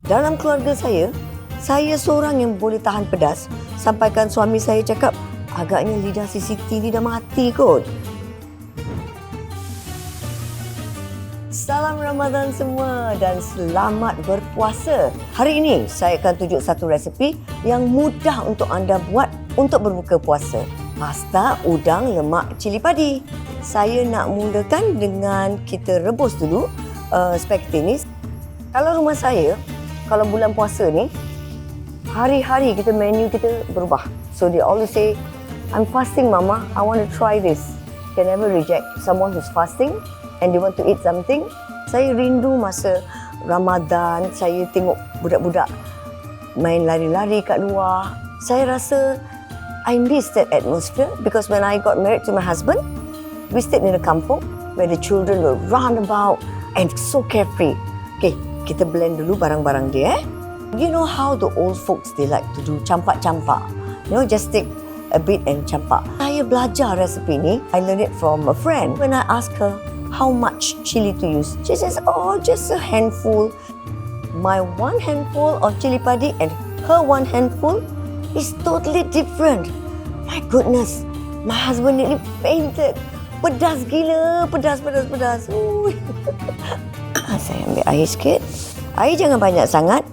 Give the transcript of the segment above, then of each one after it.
Dalam keluarga saya seorang yang boleh tahan pedas. Sampaikan suami saya cakap, agaknya lidah si Siti ni dah mati kot. Salam Ramadan semua dan selamat berpuasa. Hari ini saya akan tunjuk satu resepi yang mudah untuk anda buat untuk berbuka puasa. Pasta udang lemak cili padi. Saya nak mulakan dengan kita rebus dulu spaghetti ni. Kalau rumah saya, kalau bulan puasa ni, hari-hari kita menu kita berubah. So they always say, I'm fasting mama, I want to try this. Can never reject someone who's fasting and they want to eat something. Saya rindu masa Ramadan, saya tengok budak-budak main lari-lari kat luar. Saya rasa I miss that atmosphere because when I got married to my husband, we stayed in a kampung where the children were round about and so carefree. Okay, kita blend dulu barang-barang dia. You know how the old folks, they like to do campak-campak. You know, just take a bit and campak. Saya belajar resepi ni. I learned it from a friend. When I asked her how much chili to use, she says, oh, just a handful. My one handful of chili padi and her one handful is totally different. My goodness, my husband nearly fainted. Pedas gila, pedas. Saya ambil air sikit. Air jangan banyak sangat.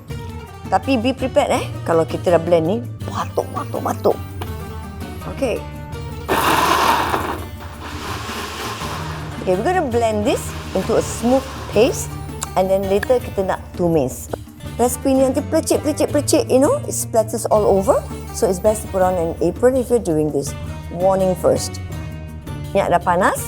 Tapi be prepared kalau kita dah blend ni, batuk. Okay. Okay, we're going to blend this into a smooth paste and then later kita nak tumis. Recipe ni nanti percik, you know, it splatters all over. So it's best to put on an apron if you're doing this. Warning first. Minyak dah panas.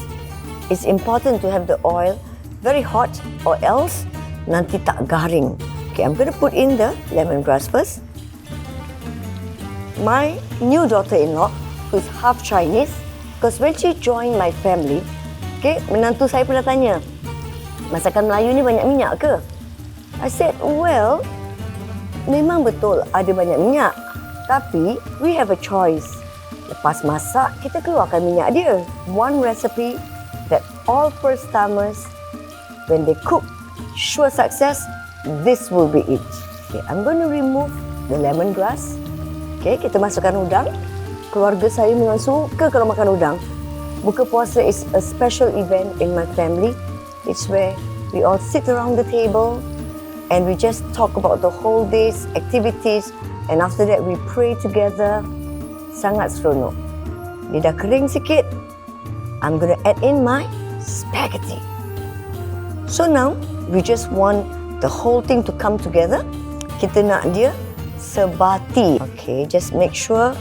It's important to have the oil very hot or else nanti tak garing. Okay, I'm going to put in the lemongrass first. My new daughter-in-law, who is half Chinese, because when she joined my family, okay, menantu saya pernah tanya, masakan Melayu ni banyak minyak ke? I said, well, memang betul ada banyak minyak. Tapi, we have a choice. Lepas masak, kita keluarkan minyak dia. One recipe that all first-timers, when they cook, sure success, this will be it. Okay, I'm going to remove the lemongrass. Okay, kita masukkan udang. Keluarga saya memang suka kalau makan udang. Buka puasa is a special event in my family. It's where we all sit around the table and we just talk about the whole day's activities and after that we pray together. Sangat seronok. Dia dah kering sikit. I'm going to add in my spaghetti. So now, we just want the whole thing to come together. Kita nak dia sebati. Okay, just make sure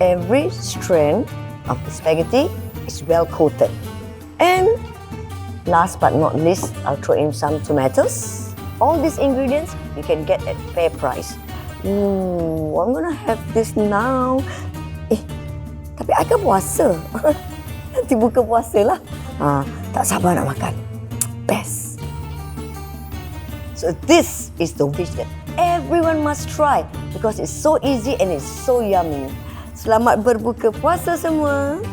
every strand of the spaghetti is well coated. And last but not least, I'll throw in some tomatoes. All these ingredients you can get at fair price. I'm gonna have this now. Tapi I kan puasa. Nanti buka puasa lah. Tak sabar nak makan. Best. So this is the dish that everyone must try because it's so easy and it's so yummy. Selamat berbuka puasa semua.